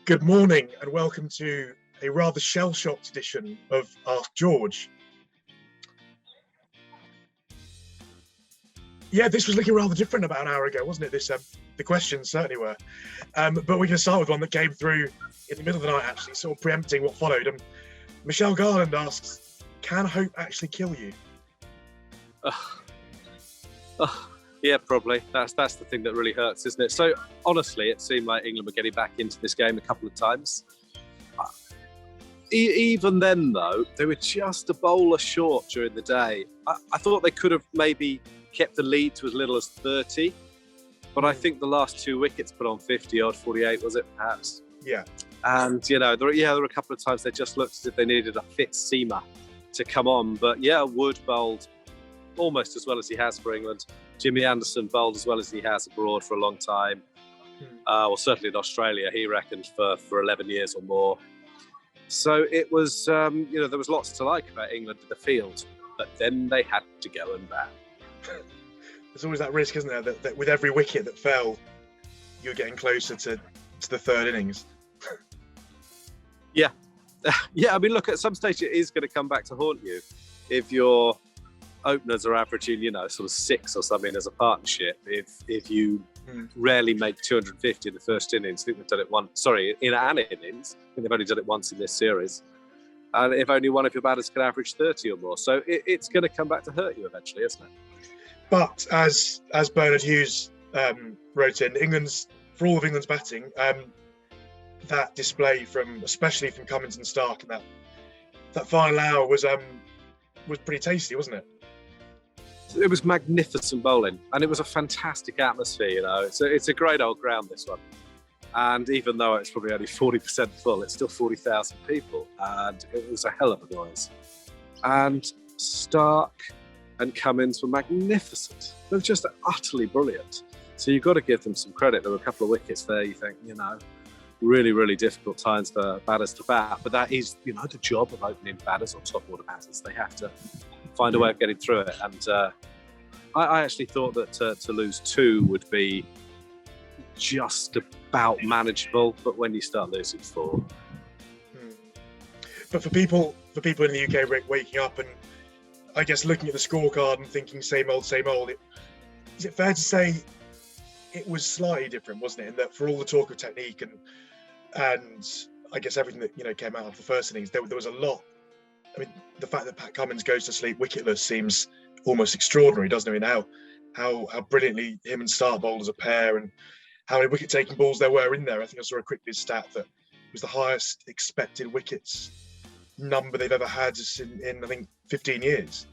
Good morning and welcome to a rather shell-shocked edition of Ask George. Yeah, this was looking rather different about an hour ago, wasn't it? The questions certainly were. But we can start with one that came through in the middle of the night, actually, sort of preempting what followed. Michelle Garland asks, can hope actually kill you? Yeah, probably. That's the thing that really hurts, isn't it? So honestly, it seemed like England were getting back into this game a couple of times. Even then, though, they were just a bowler short during the day. I thought they could have maybe kept the lead to as little as 30, but I think the last two wickets put on 50 odd, 48 was it perhaps? Yeah. And there were a couple of times they just looked as if they needed a fit seamer to come on. But yeah, Wood bowled almost as well as he has for England. Jimmy Anderson bowled as well as he has abroad for a long time. Well, certainly in Australia, he reckoned for 11 years or more. So it was, there was lots to like about England in the field, but then they had to go and bat. There's always that risk, isn't there, that with every wicket that fell, you're getting closer to the third innings. Yeah. Yeah, I mean, look, at some stage it is going to come back to haunt you if your openers are averaging, sort of 6 or something as a partnership. If you rarely make 250 in the first innings, I think they've done it in an innings. I think they've only done it once in this series. And if only one of your batters can average 30 or more. So it's going to come back to hurt you eventually, isn't it? But as Bernard Hughes wrote in, for all of England's batting, that display especially from Cummins and Stark, and that final hour was pretty tasty, wasn't it? It was magnificent bowling, and it was a fantastic atmosphere. It's a great old ground, this one. And even though it's probably only 40% full, it's still 40,000 people, and it was a hell of a noise. And Stark and Cummins were magnificent. They were just utterly brilliant. So you've got to give them some credit. There were a couple of wickets there. You think, really, really difficult times for batters to bat. But that is, the job of opening batters or top order batters. They have to find a way of getting through it. And I actually thought that to lose 2 would be just about manageable. But when you start losing 4. But for people in the UK waking up and I guess looking at the scorecard and thinking same old, is it fair to say it was slightly different, wasn't it? In that for all the talk of technique and I guess everything that came out of the first innings, there was a lot. I mean, the fact that Pat Cummins goes to sleep wicketless seems almost extraordinary, doesn't it? I mean, how brilliantly him and Stark bowled as a pair, and how many wicket-taking balls there were in there. I think I saw a quick stat that it was the highest expected wickets number they've ever had in I think 15 years.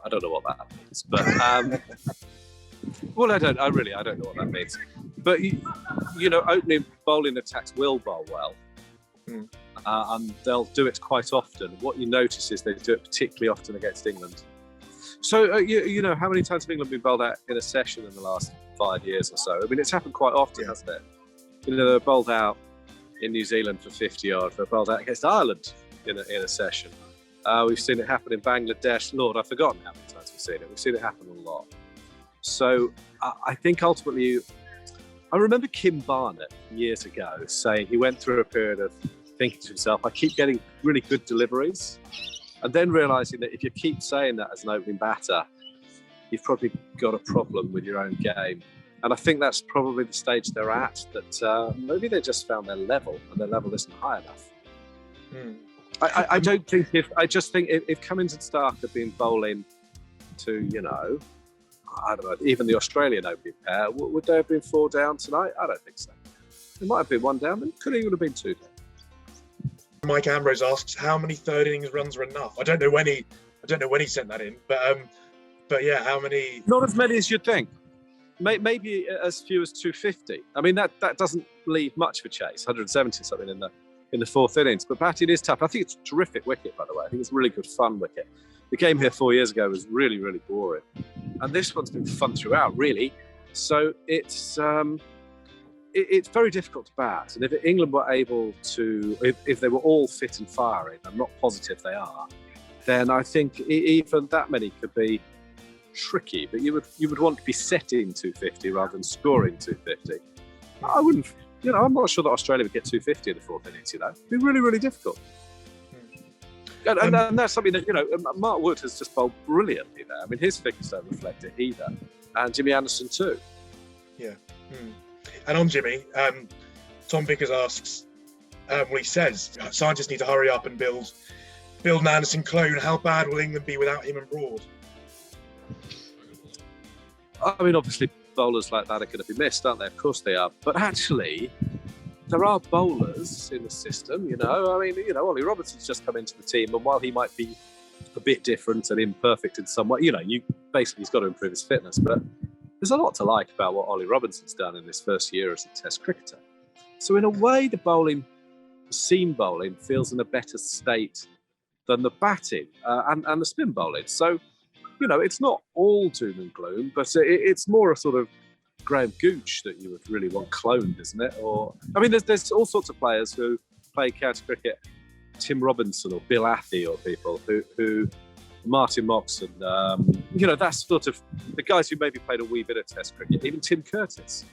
I don't know what that means, but well, I don't know what that means. But opening bowling attacks will bowl well, and they'll do it quite often. What you notice is they do it particularly often against England. So how many times have England been bowled out in a session in the last 5 years or so? I mean, it's happened quite often, hasn't it? They're bowled out in New Zealand for 50 odd. They're bowled out against Ireland in a session. We've seen it happen in Bangladesh. Lord, I've forgotten how many times we've seen it. We've seen it happen a lot. So I think ultimately, I remember Kim Barnett years ago saying he went through a period of thinking to himself, I keep getting really good deliveries, and then realising that if you keep saying that as an opening batter, you've probably got a problem with your own game. And I think that's probably the stage they're at, that maybe they just found their level, and their level isn't high enough. I just think if Cummins and Stark had been bowling to, I don't know, even the Australian opening pair, would they have been 4 down tonight? I don't think so. It might have been 1 down, but could even have been 2 down. Mike Ambrose asks, how many third innings runs are enough? I don't know when he sent that in, but yeah, how many? Not as many as you'd think. Maybe as few as 250. I mean, that doesn't leave much for chase. 170 something in the 4th innings. But batting is tough. I think it's a terrific wicket, by the way. I think it's a really good fun wicket. The game here 4 years ago was really, really boring, and this one's been fun throughout, really. So it's very difficult to bat. And if England were able to, if they were all fit and firing, I'm not positive they are, then I think even that many could be tricky. But you would want to be setting 250 rather than scoring 250. I wouldn't I'm not sure that Australia would get 250 in the fourth innings. It'd be really, really difficult. And that's something that, Mark Wood has just bowled brilliantly there. I mean, his figures don't reflect it either. And Jimmy Anderson too. Yeah. And on Jimmy, Tom Vickers asks, he says, scientists need to hurry up and build an Anderson clone. How bad will England be without him and Broad? I mean, obviously, bowlers like that are going to be missed, aren't they? Of course they are. But actually, there are bowlers in the system, Ollie Robinson's just come into the team, and while he might be a bit different and imperfect in some way, he's got to improve his fitness, but there's a lot to like about what Ollie Robinson's done in his first year as a Test cricketer. So in a way, the seam bowling feels in a better state than the batting and the spin bowling. So, it's not all doom and gloom, but it's more a sort of Graham Gooch that you would really want cloned, isn't it? Or there's all sorts of players who play county cricket, Tim Robinson or Bill Athy or people who Martin Moxon, that's sort of the guys who maybe played a wee bit of Test cricket. Even Tim Curtis,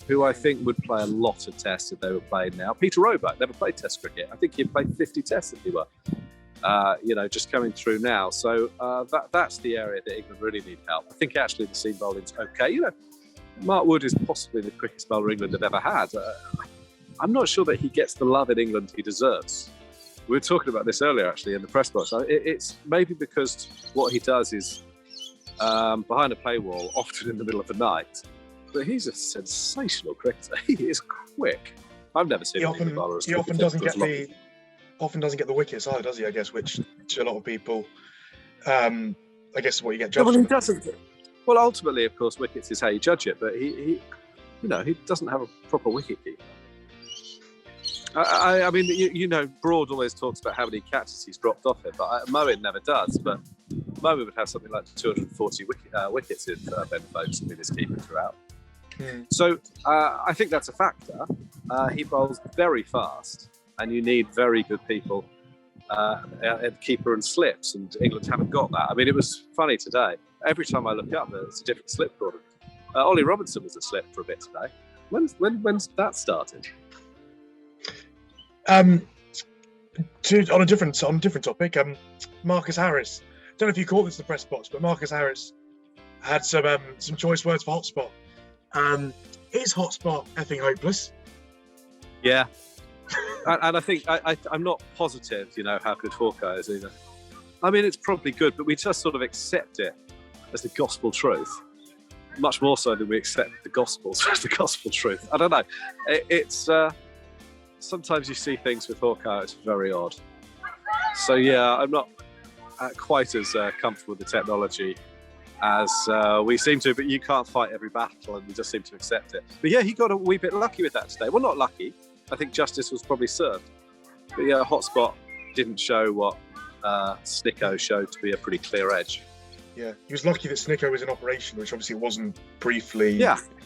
who I think would play a lot of Tests if they were playing now. Peter Roebuck never played Test cricket. I think he'd play 50 Tests if he were, just coming through now. So that's the area that England really need help. I think actually the seam bowling's okay. Mark Wood is possibly the quickest bowler England have ever had. I'm not sure that he gets the love in England he deserves. We were talking about this earlier, actually, in the press box. It's maybe because what he does is behind a paywall, often in the middle of the night. But he's a sensational cricketer. He is quick. I've never seen a bowler as quick. He often doesn't get the wickets either, does he? I guess, which to a lot of people, I guess, what you get judged. Well, he doesn't. Well, ultimately, of course, wickets is how you judge it. But he doesn't have a proper wicket keeper. I mean, Broad always talks about how many catches he's dropped off it, but Moeen never does. But Moeen would have something like 240 wickets if Ben Foakes had been his keeper throughout. So I think that's a factor. He bowls very fast, and you need very good people at keeper and slips, and England haven't got that. I mean, it was funny today. Every time I look up, there's a different slip called. Ollie Robinson was a slip for a bit today. When's that started? On a different topic, Marcus Harris. Don't know if you caught this in the press box, but Marcus Harris had some choice words for Hotspot. Is Hotspot effing hopeless? Yeah, and I think I'm not positive, how good Hawkeye is either. I mean, it's probably good, but we just sort of accept it as the gospel truth, much more so than we accept the Gospels as the gospel truth. I don't know. It's sometimes you see things with Hawkeye, it's very odd. So yeah, I'm not quite as comfortable with the technology as we seem to, but you can't fight every battle, and we just seem to accept it. But yeah, he got a wee bit lucky with that today. Well, not lucky. I think justice was probably served. But yeah, Hotspot didn't show what Snicko showed to be a pretty clear edge. Yeah, he was lucky that Snicko was in operation, which obviously wasn't briefly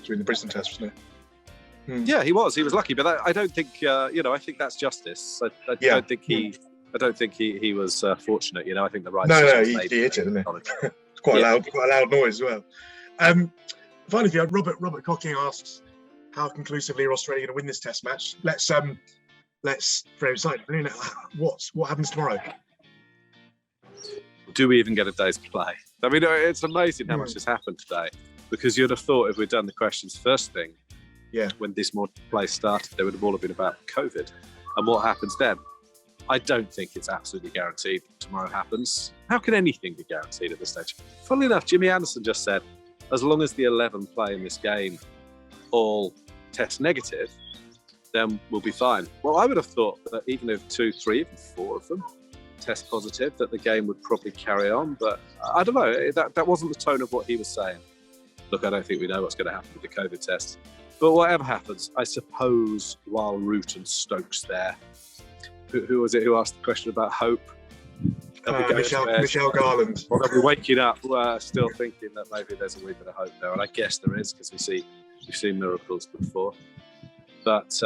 during the Brisbane Test, wasn't it? Yeah, he was lucky, but I don't think I think that's justice. I don't think he was fortunate. I think the right. No, he hit it, didn't he? It's quite a loud noise as well. Finally, Robert Cocking asks, how conclusively are Australia going to win this Test match? Let's frame side. What happens tomorrow? Do we even get a day's play? I mean, it's amazing how much has happened today, because you'd have thought if we'd done the questions first thing, when this morning play started, they would have all been about COVID and what happens then. I don't think it's absolutely guaranteed tomorrow happens. How can anything be guaranteed at this stage? Funnily enough, Jimmy Anderson just said, as long as the 11 play in this game all test negative, then we'll be fine. Well, I would have thought that even if 2, 3, even 4 of them test positive, that the game would probably carry on. But I don't know, that wasn't the tone of what he was saying. Look, I don't think we know what's going to happen with the COVID test. But whatever happens, I suppose while Root and Stokes there, who was it who asked the question about hope? Michelle Garland. Well, they'll be waking up still thinking that maybe there's a wee bit of hope there. And I guess there is, because we've seen miracles before. But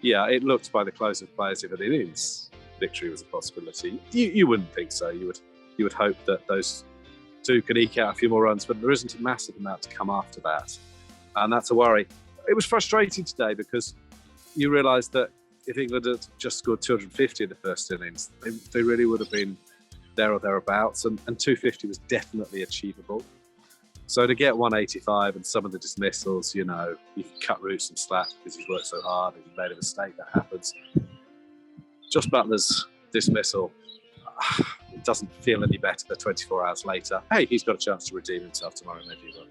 it looked by the close of play as if an innings victory was a possibility. You wouldn't think so. You would hope that those two could eke out a few more runs, but there isn't a massive amount to come after that. And that's a worry. It was frustrating today because you realise that if England had just scored 250 in the first innings, they really would have been there or thereabouts, and 250 was definitely achievable. So to get 185 and some of the dismissals, you know, you can cut Root some slack because he's worked so hard and he made a mistake, that happens. Josh Butler's dismissal, it doesn't feel any better 24 hours later. Hey, he's got a chance to redeem himself tomorrow, maybe he will.